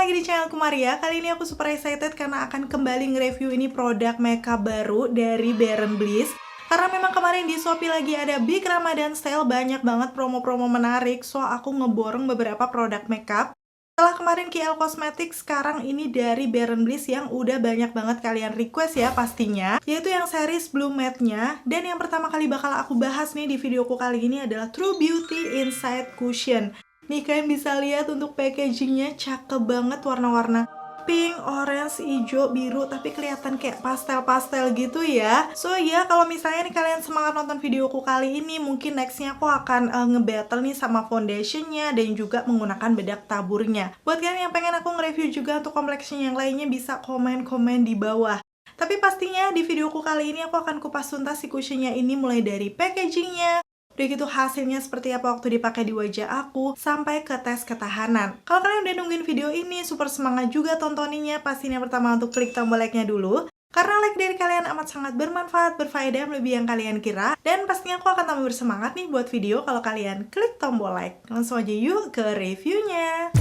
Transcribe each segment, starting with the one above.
lagi di channelku Maria. Kali ini aku super excited karena akan kembali nge-review ini produk makeup baru dari Baron Bliss. Karena memang kemarin di Shopee lagi ada Big Ramadan Sale, banyak banget promo-promo menarik. So aku ngeborong beberapa produk makeup. Setelah kemarin KL Cosmetics, sekarang ini dari Baron Bliss yang udah banyak banget kalian request ya pastinya, yaitu yang series Blue Matte-nya. Dan yang pertama kali bakal aku bahas nih di videoku kali ini adalah True Beauty Inside Cushion. Nih kalian bisa lihat untuk packagingnya cakep banget, warna-warna pink, orange, hijau, biru, tapi kelihatan kayak pastel-pastel gitu ya. So ya, kalau misalnya nih kalian semangat nonton videoku kali ini, mungkin nextnya aku akan nge-battle nih sama foundationnya dan juga menggunakan bedak taburnya. Buat kalian yang pengen aku nge-review juga untuk complexion yang lainnya, bisa komen-komen di bawah. Tapi pastinya di videoku kali ini aku akan kupas tuntas si cushionnya ini, mulai dari packagingnya, udah gitu hasilnya seperti apa waktu dipakai di wajah aku, sampai ke tes ketahanan. Kalau kalian udah nungguin video ini, super semangat juga tontoninya. Pastinya pertama untuk klik tombol like-nya dulu, karena like dari kalian amat sangat bermanfaat, berfaedah, lebih yang kalian kira. Dan pastinya aku akan tambah bersemangat nih buat video kalau kalian klik tombol like. Langsung aja yuk ke reviewnya.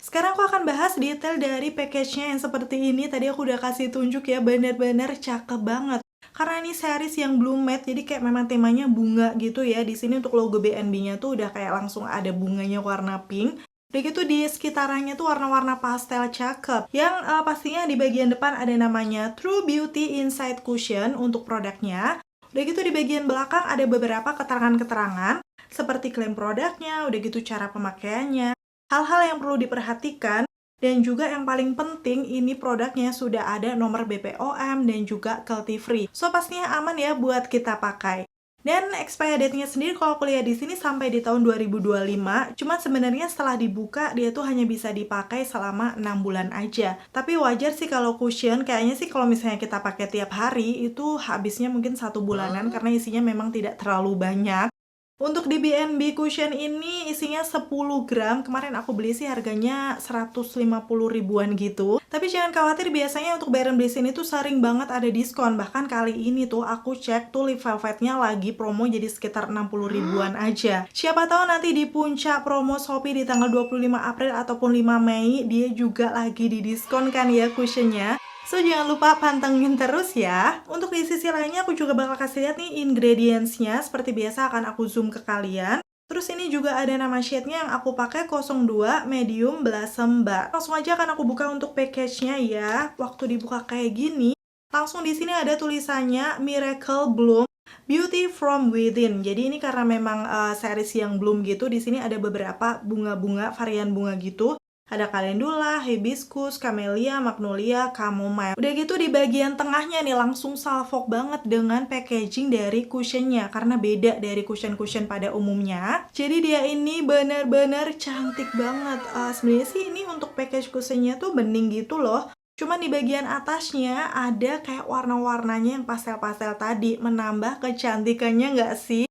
Sekarang aku akan bahas detail dari package-nya yang seperti ini. Tadi aku udah kasih tunjuk ya, bener-bener cakep banget. Karena ini series yang Blue Matte, jadi kayak memang temanya bunga gitu ya. Di sini untuk logo BNB-nya tuh udah kayak langsung ada bunganya warna pink. Udah gitu di sekitarannya tuh warna-warna pastel cakep. Yang pastinya di bagian depan ada namanya True Beauty Inside Cushion untuk produknya. Udah gitu di bagian belakang ada beberapa keterangan-keterangan seperti klaim produknya, udah gitu cara pemakaiannya, hal-hal yang perlu diperhatikan, dan juga yang paling penting ini produknya sudah ada nomor BPOM dan juga cruelty free. So pastinya aman ya buat kita pakai. Dan expiry date-nya sendiri kalau aku lihat di sini sampai di tahun 2025. Cuman sebenarnya setelah dibuka dia tuh hanya bisa dipakai selama 6 bulan aja. Tapi wajar sih kalau cushion, kayaknya sih kalau misalnya kita pakai tiap hari itu habisnya mungkin 1 bulanan karena isinya memang tidak terlalu banyak. Untuk di BNB cushion ini isinya 10 gram. Kemarin aku beli sih harganya 150 ribuan gitu. Tapi jangan khawatir, biasanya untuk Baron Bliss ini tuh sering banget ada diskon. Bahkan kali ini tuh aku cek tuh lip velvetnya lagi promo jadi sekitar 60 ribuan aja. Siapa tahu nanti di puncak promo Shopee di tanggal 25 April ataupun 5 Mei dia juga lagi di diskon kan ya cushionnya. So, jangan lupa pantengin terus ya. Untuk di sisi lainnya, aku juga bakal kasih lihat nih ingredients-nya. Seperti biasa akan aku zoom ke kalian. Terus ini juga ada nama shade-nya yang aku pakai 02 Medium Blossom Bar. Langsung aja akan aku buka untuk package-nya ya. Waktu dibuka kayak gini, langsung di sini ada tulisannya Miracle Bloom Beauty from Within. Jadi ini karena memang series yang bloom gitu, di sini ada beberapa bunga-bunga, varian bunga gitu. Ada calendula, hibiscus, camellia, magnolia, chamomile. Udah gitu di bagian tengahnya nih langsung salfok banget dengan packaging dari cushionnya, karena beda dari cushion-cushion pada umumnya. Jadi dia ini bener-bener cantik banget. Sebenarnya sih ini untuk package cushionnya tuh bening gitu loh. Cuman di bagian atasnya ada kayak warna-warnanya yang pastel-pastel tadi, menambah kecantikannya nggak sih?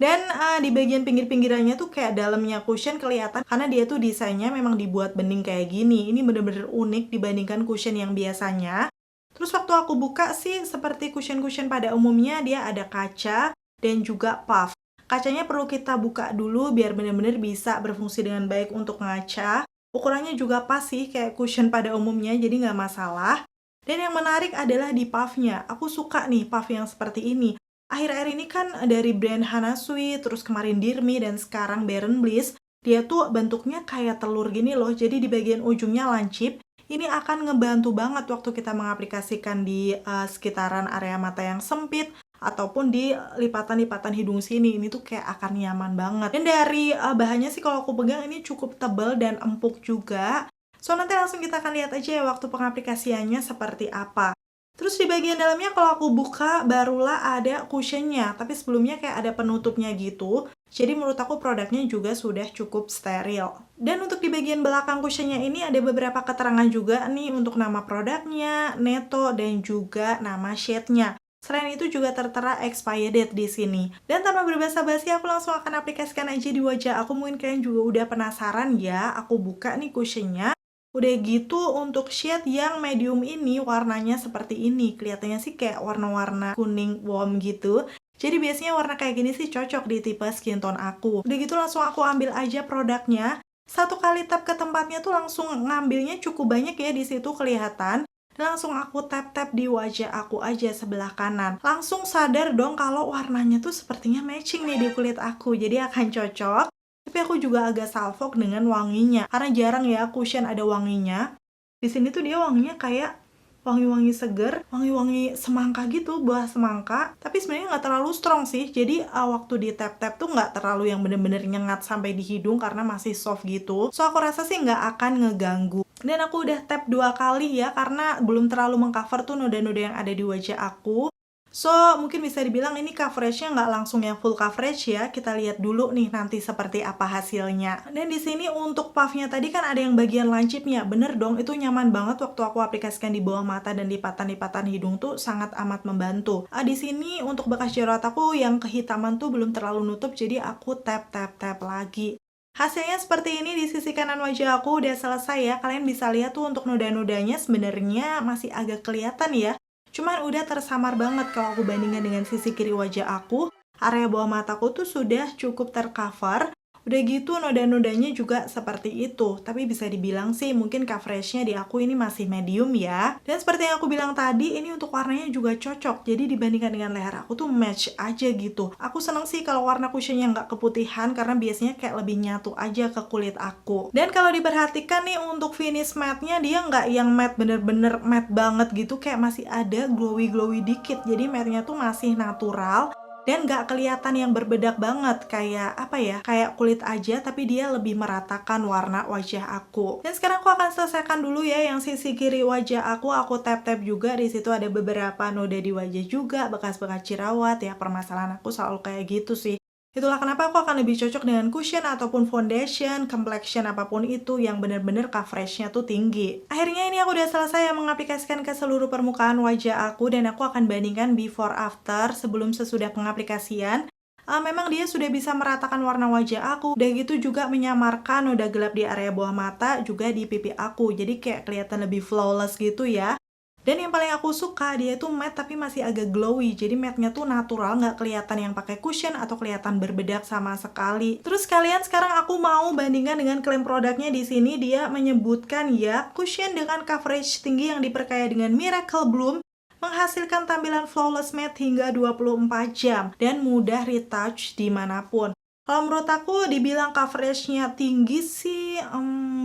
Dan di bagian pinggir-pinggirannya tuh kayak dalamnya cushion kelihatan karena dia tuh desainnya memang dibuat bening kayak gini. Ini bener-bener unik dibandingkan cushion yang biasanya. Terus waktu aku buka sih seperti cushion-cushion pada umumnya, dia ada kaca dan juga puff. Kacanya perlu kita buka dulu biar bener-bener bisa berfungsi dengan baik untuk ngaca. Ukurannya juga pas sih kayak cushion pada umumnya, jadi nggak masalah. Dan yang menarik adalah di puffnya. Aku suka nih puff yang seperti ini. Akhir-akhir ini kan dari brand Hana Sui, terus kemarin Dirmi, dan sekarang Baron Bliss, dia tuh bentuknya kayak telur gini loh, jadi di bagian ujungnya lancip. Ini akan ngebantu banget waktu kita mengaplikasikan di sekitaran area mata yang sempit, ataupun di lipatan-lipatan hidung sini. Ini tuh kayak akan nyaman banget. Dan dari bahannya sih kalau aku pegang ini cukup tebal dan empuk juga. So nanti langsung kita akan lihat aja ya waktu pengaplikasiannya seperti apa. Terus di bagian dalamnya kalau aku buka barulah ada cushionnya, tapi sebelumnya kayak ada penutupnya gitu. Jadi menurut aku produknya juga sudah cukup steril. Dan untuk di bagian belakang cushionnya ini ada beberapa keterangan juga nih untuk nama produknya, neto, dan juga nama shade-nya. Selain itu juga tertera expiry date di sini. Dan tanpa berbasa-basi aku langsung akan aplikasikan aja di wajah aku. Mungkin kalian juga udah penasaran ya. Aku buka nih cushionnya. Udah gitu untuk shade yang medium ini warnanya seperti ini. Kelihatannya sih kayak warna-warna kuning warm gitu. Jadi biasanya warna kayak gini sih cocok di tipe skin tone aku. Udah gitu langsung aku ambil aja produknya. Satu kali tap ke tempatnya tuh langsung ngambilnya cukup banyak ya, di situ kelihatan. Dan langsung aku tap-tap di wajah aku aja sebelah kanan. Langsung sadar dong kalau warnanya tuh sepertinya matching nih di kulit aku. Jadi akan cocok. Tapi aku juga agak salfok dengan wanginya. Karena jarang ya cushion ada wanginya. Di sini tuh dia wanginya kayak wangi-wangi seger, wangi-wangi semangka gitu, buah semangka. Tapi sebenarnya nggak terlalu strong sih. Jadi waktu di tap-tap tuh nggak terlalu yang bener-bener nyengat sampai di hidung karena masih soft gitu. So aku rasa sih nggak akan ngeganggu. Dan aku udah tap 2 kali ya karena belum terlalu mengcover tuh noda-noda yang ada di wajah aku. So, mungkin bisa dibilang ini coveragenya nggak langsung yang full coverage ya. Kita lihat dulu nih nanti seperti apa hasilnya. Dan di sini untuk puffnya tadi kan ada yang bagian lancipnya. Bener dong, itu nyaman banget waktu aku aplikasikan di bawah mata dan lipatan-lipatan hidung tuh sangat amat membantu. Di sini untuk bekas jerawat aku yang kehitaman tuh belum terlalu nutup, jadi aku tap-tap-tap lagi. Hasilnya seperti ini. Di sisi kanan wajah aku udah selesai ya. Kalian bisa lihat tuh untuk noda-nodanya sebenarnya masih agak kelihatan ya. Cuman udah tersamar banget kalau aku bandingkan dengan sisi kiri wajah aku. Area bawah mataku tuh sudah cukup tercover. Udah gitu noda-nodanya juga seperti itu. Tapi bisa dibilang sih mungkin coveragenya di aku ini masih medium ya. Dan seperti yang aku bilang tadi, ini untuk warnanya juga cocok. Jadi dibandingkan dengan leher aku tuh match aja gitu. Aku seneng sih kalau warna cushionnya nggak keputihan karena biasanya kayak lebih nyatu aja ke kulit aku. Dan kalau diperhatikan nih untuk finish matte-nya, dia nggak yang matte bener-bener matte banget gitu. Kayak masih ada glowy-glowy dikit. Jadi matte-nya tuh masih natural. Dan nggak kelihatan yang berbedak banget, kayak apa ya, kayak kulit aja tapi dia lebih meratakan warna wajah aku. Dan sekarang aku akan selesaikan dulu ya yang sisi kiri wajah aku tap-tap juga. Di situ ada beberapa noda di wajah juga, bekas-bekas jerawat ya. Permasalahan aku selalu kayak gitu sih. Itulah kenapa aku akan lebih cocok dengan cushion ataupun foundation, complexion apapun itu yang bener-bener coveragenya tuh tinggi. Akhirnya ini aku udah selesai mengaplikasikan ke seluruh permukaan wajah aku dan aku akan bandingkan before after sebelum sesudah pengaplikasian. Memang dia sudah bisa meratakan warna wajah aku. Udah gitu juga menyamarkan noda gelap di area bawah mata juga di pipi aku. Jadi kayak kelihatan lebih flawless gitu ya. Dan yang paling aku suka, dia tuh matte tapi masih agak glowy. Jadi matte-nya tuh natural, nggak kelihatan yang pakai cushion atau kelihatan berbedak sama sekali. Terus kalian sekarang aku mau bandingkan dengan klaim produknya. Di sini dia menyebutkan ya, cushion dengan coverage tinggi yang diperkaya dengan Miracle Bloom menghasilkan tampilan flawless matte hingga 24 jam dan mudah retouch dimanapun. Kalau menurut aku dibilang coveragenya tinggi sih,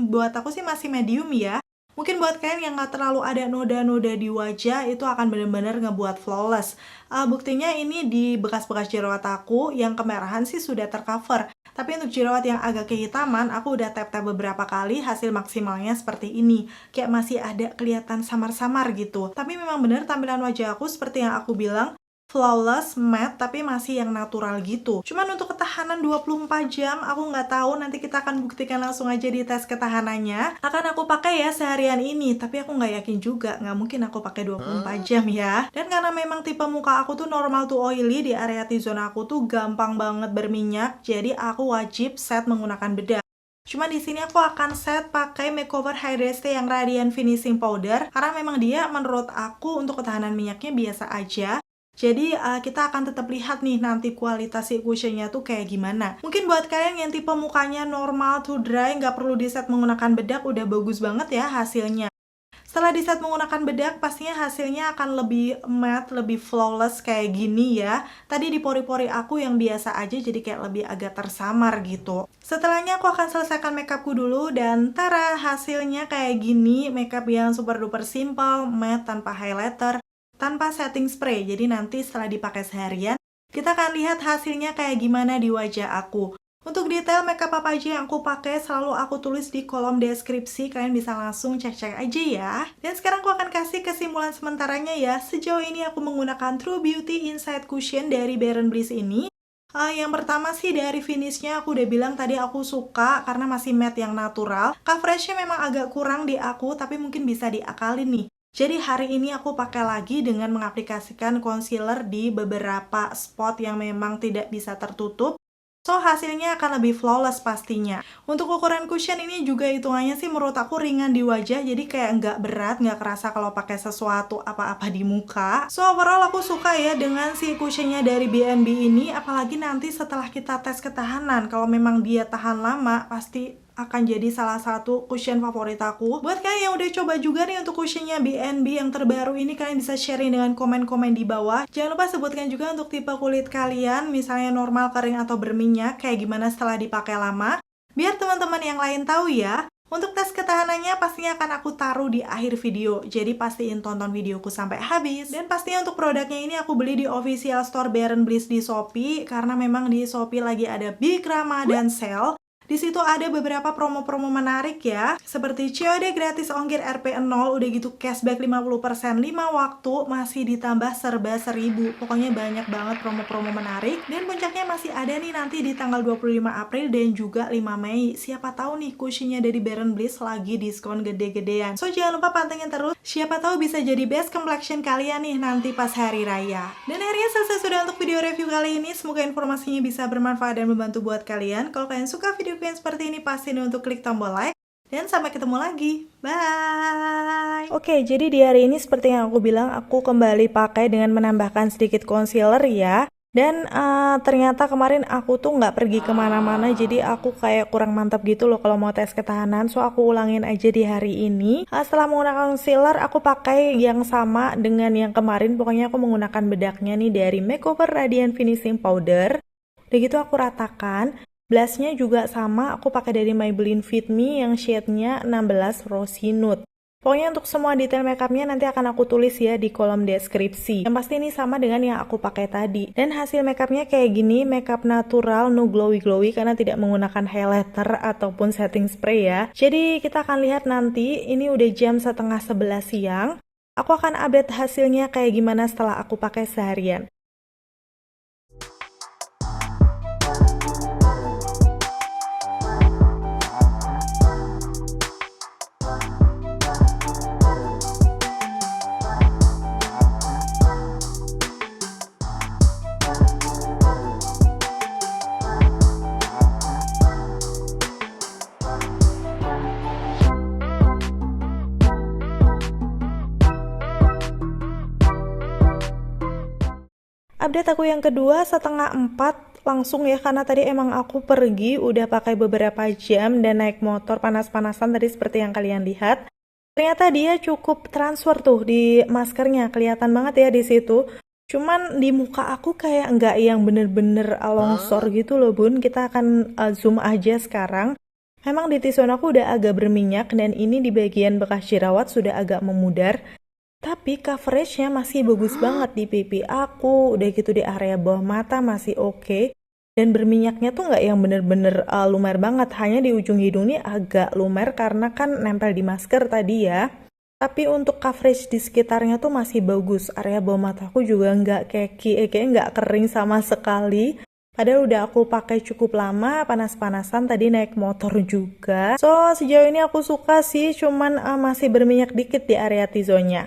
buat aku sih masih medium ya. Mungkin buat kalian yang nggak terlalu ada noda-noda di wajah, itu akan benar-benar ngebuat flawless. Buktinya ini di bekas-bekas jerawat aku, yang kemerahan sih sudah tercover. Tapi untuk jerawat yang agak kehitaman, aku udah tap-tap beberapa kali, hasil maksimalnya seperti ini. Kayak masih ada kelihatan samar-samar gitu. Tapi memang benar tampilan wajah aku seperti yang aku bilang, flawless, matte, tapi masih yang natural gitu. Cuman untuk ketahanan 24 jam, aku nggak tahu, nanti kita akan buktikan langsung aja di tes ketahanannya. Akan aku pakai ya seharian ini, tapi aku nggak yakin juga, nggak mungkin aku pakai 24 jam ya. Dan karena memang tipe muka aku tuh normal to oily, di area T-zone aku tuh gampang banget berminyak, jadi aku wajib set menggunakan bedak. Cuma di sini aku akan set pakai Makeover Hydra yang Radiant Finishing Powder, karena memang dia menurut aku untuk ketahanan minyaknya biasa aja. Jadi kita akan tetap lihat nih nanti kualitas si cushionnya tuh kayak gimana. Mungkin buat kalian yang tipe mukanya normal to dry, nggak perlu di set menggunakan bedak, udah bagus banget ya hasilnya. Setelah di set menggunakan bedak, pastinya hasilnya akan lebih matte, lebih flawless kayak gini ya. Tadi di pori-pori aku yang biasa aja jadi kayak lebih agak tersamar gitu. Setelahnya aku akan selesaikan makeupku dulu dan tara, hasilnya kayak gini. Makeup yang super duper simple, matte tanpa highlighter, tanpa setting spray. Jadi nanti setelah dipakai seharian, kita akan lihat hasilnya kayak gimana di wajah aku. Untuk detail makeup apa aja yang aku pakai selalu aku tulis di kolom deskripsi, kalian bisa langsung cek-cek aja ya. Dan sekarang aku akan kasih kesimpulan sementaranya ya. Sejauh ini aku menggunakan True Beauty Inside Cushion dari Baron Bliss ini. Yang pertama sih dari finishnya aku udah bilang tadi aku suka karena masih matte yang natural. Coveragenya memang agak kurang di aku, tapi mungkin bisa diakalin nih. Jadi hari ini aku pakai lagi dengan mengaplikasikan concealer di beberapa spot yang memang tidak bisa tertutup. So, hasilnya akan lebih flawless pastinya. Untuk ukuran cushion ini juga hitungannya sih menurut aku ringan di wajah, jadi kayak nggak berat, nggak kerasa kalau pakai sesuatu apa-apa di muka. So, overall aku suka ya dengan si cushionnya dari B&B ini, apalagi nanti setelah kita tes ketahanan. Kalau memang dia tahan lama, pasti akan jadi salah satu cushion favorit aku. Buat kalian yang udah coba juga nih untuk cushionnya B&B yang terbaru ini, kalian bisa sharing dengan komen-komen di bawah. Jangan lupa sebutkan juga untuk tipe kulit kalian, misalnya normal, kering, atau berminyak, kayak gimana setelah dipakai lama. Biar teman-teman yang lain tahu ya. Untuk tes ketahanannya pastinya akan aku taruh di akhir video, jadi pastiin tonton videoku sampai habis. Dan pastinya untuk produknya ini aku beli di official store Baron Bliss di Shopee, karena memang di Shopee lagi ada Big Ramadan Sale. Di situ ada beberapa promo-promo menarik ya, seperti COD gratis ongkir RP0, udah gitu cashback 50%, 5 waktu, masih ditambah serba 1000. Pokoknya banyak banget promo-promo menarik. Dan puncaknya masih ada nih nanti di tanggal 25 April dan juga 5 Mei. Siapa tahu nih cushionnya dari Baron Bliss lagi diskon gede-gedean. So jangan lupa pantengin terus, siapa tahu bisa jadi best complexion kalian nih nanti pas hari raya. Dan akhirnya selesai sudah untuk video review kali ini. Semoga informasinya bisa bermanfaat dan membantu buat kalian. Kalau kalian suka video yang seperti ini, pastiin untuk klik tombol like, dan sampai ketemu lagi. Bye! Oke, jadi di hari ini seperti yang aku bilang, aku kembali pakai dengan menambahkan sedikit concealer ya. Dan ternyata kemarin aku tuh nggak pergi kemana-mana, jadi aku kayak kurang mantap gitu loh kalau mau tes ketahanan. So aku ulangin aja di hari ini. Setelah menggunakan concealer, aku pakai yang sama dengan yang kemarin. Pokoknya aku menggunakan bedaknya nih dari Makeover Radiant Finishing Powder. Udah gitu aku ratakan. Blushnya juga sama, aku pakai dari Maybelline Fit Me yang shade-nya 16 Rosy Nude. Pokoknya untuk semua detail makeupnya nanti akan aku tulis ya di kolom deskripsi. Yang pasti ini sama dengan yang aku pakai tadi. Dan hasil makeupnya kayak gini, makeup natural, no glowy-glowy karena tidak menggunakan highlighter ataupun setting spray ya. Jadi kita akan lihat nanti, ini udah jam setengah 11 siang. Aku akan update hasilnya kayak gimana setelah aku pakai seharian. Update aku yang kedua setengah 4 langsung ya, karena tadi emang aku pergi udah pakai beberapa jam dan naik motor panas-panasan tadi seperti yang kalian lihat. Ternyata dia cukup transfer tuh di maskernya, kelihatan banget ya di situ. Cuman di muka aku kayak nggak yang bener-bener longsor gitu loh bun. Kita akan zoom aja sekarang. Memang di tisun aku udah agak berminyak dan ini di bagian bekas jerawat sudah agak memudar. Tapi coveragenya masih bagus banget di pipi aku, udah gitu di area bawah mata masih oke. Dan berminyaknya tuh nggak yang bener-bener lumer banget, hanya di ujung hidung ini agak lumer karena kan nempel di masker tadi ya. Tapi untuk coverage di sekitarnya tuh masih bagus, area bawah mataku juga nggak keki, kayak nggak kering sama sekali. Padahal udah aku pakai cukup lama, panas-panasan tadi naik motor juga. So sejauh ini aku suka sih, cuman masih berminyak dikit di area T-zone-nya.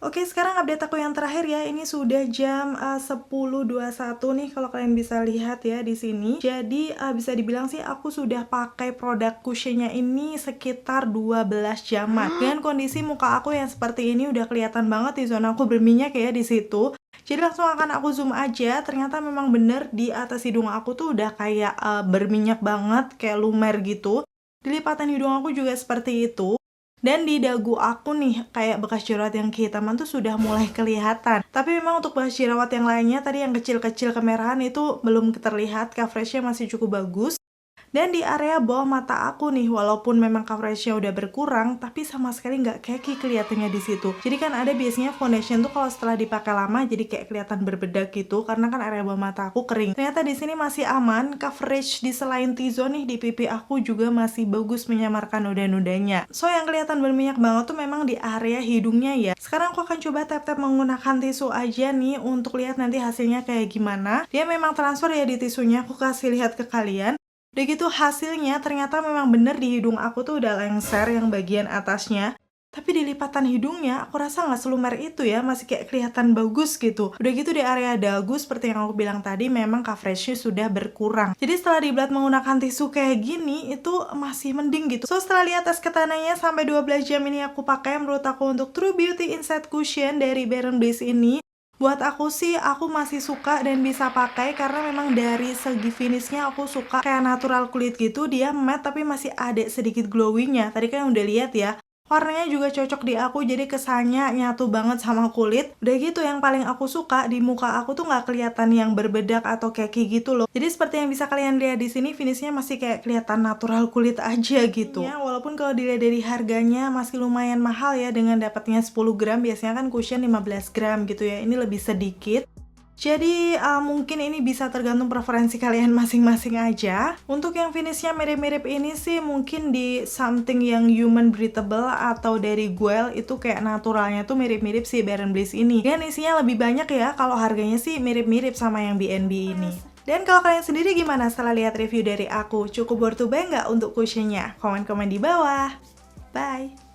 Oke, sekarang update aku yang terakhir ya. Ini sudah jam 10.21 nih kalau kalian bisa lihat ya di sini. Jadi bisa dibilang sih aku sudah pakai produk cushionnya ini sekitar 12 jaman. Dengan kondisi muka aku yang seperti ini udah kelihatan banget di zona aku berminyak ya di situ. Jadi langsung akan aku zoom aja. Ternyata memang bener di atas hidung aku tuh udah kayak berminyak banget, kayak lumer gitu. Di lipatan hidung aku juga seperti itu. Dan di dagu aku nih, kayak bekas jerawat yang kehitaman tuh sudah mulai kelihatan. Tapi memang untuk bekas jerawat yang lainnya, tadi yang kecil-kecil kemerahan itu belum terlihat, coveragenya masih cukup bagus. Dan di area bawah mata aku nih, walaupun memang coveragenya udah berkurang, tapi sama sekali nggak keki kelihatannya di situ. Jadi kan ada biasanya foundation tuh kalau setelah dipakai lama jadi kayak kelihatan berbedak gitu, karena kan area bawah mata aku kering. Ternyata di sini masih aman, coverage di selain T-zone nih di pipi aku juga masih bagus menyamarkan noda-nodanya. So yang kelihatan berminyak banget tuh memang di area hidungnya ya. Sekarang aku akan coba tap-tap menggunakan tisu aja nih untuk lihat nanti hasilnya kayak gimana. Dia memang transfer ya di tisunya, aku kasih lihat ke kalian. Udah gitu hasilnya ternyata memang bener di hidung aku tuh udah lengser yang bagian atasnya. Tapi di lipatan hidungnya, aku rasa nggak selumer itu ya, masih kayak kelihatan bagus gitu. Udah gitu di area dagu, seperti yang aku bilang tadi, memang coveragenya sudah berkurang. Jadi setelah dibelat menggunakan tisu kayak gini, itu masih mending gitu. So setelah lihat tes ketananya sampai 12 jam ini aku pakai, menurut aku untuk True Beauty Insect Cushion dari Baron Bliss ini, buat aku sih, aku masih suka dan bisa pakai karena memang dari segi finishnya aku suka kayak natural kulit gitu. Dia matte tapi masih ada sedikit glowingnya. Tadi kan udah lihat ya. Warnanya juga cocok di aku, jadi kesannya nyatu banget sama kulit. Udah gitu yang paling aku suka, di muka aku tuh nggak kelihatan yang berbedak atau keki gitu loh. Jadi seperti yang bisa kalian lihat di sini, finishnya masih kayak kelihatan natural kulit aja gitu. Ya, walaupun kalau dilihat dari harganya masih lumayan mahal ya, dengan dapatnya 10 gram, biasanya kan cushion 15 gram gitu ya. Ini lebih sedikit. Jadi mungkin ini bisa tergantung preferensi kalian masing-masing aja. Untuk yang finishnya mirip-mirip ini sih mungkin di something yang human breathable atau dari Guel itu kayak naturalnya tuh mirip-mirip si Baron Bliss ini. Dan isinya lebih banyak ya, kalau harganya sih mirip-mirip sama yang BNB ini. Dan kalau kalian sendiri gimana setelah lihat review dari aku? Cukup worth to buy nggak untuk cushionnya? Komen-komen di bawah. Bye!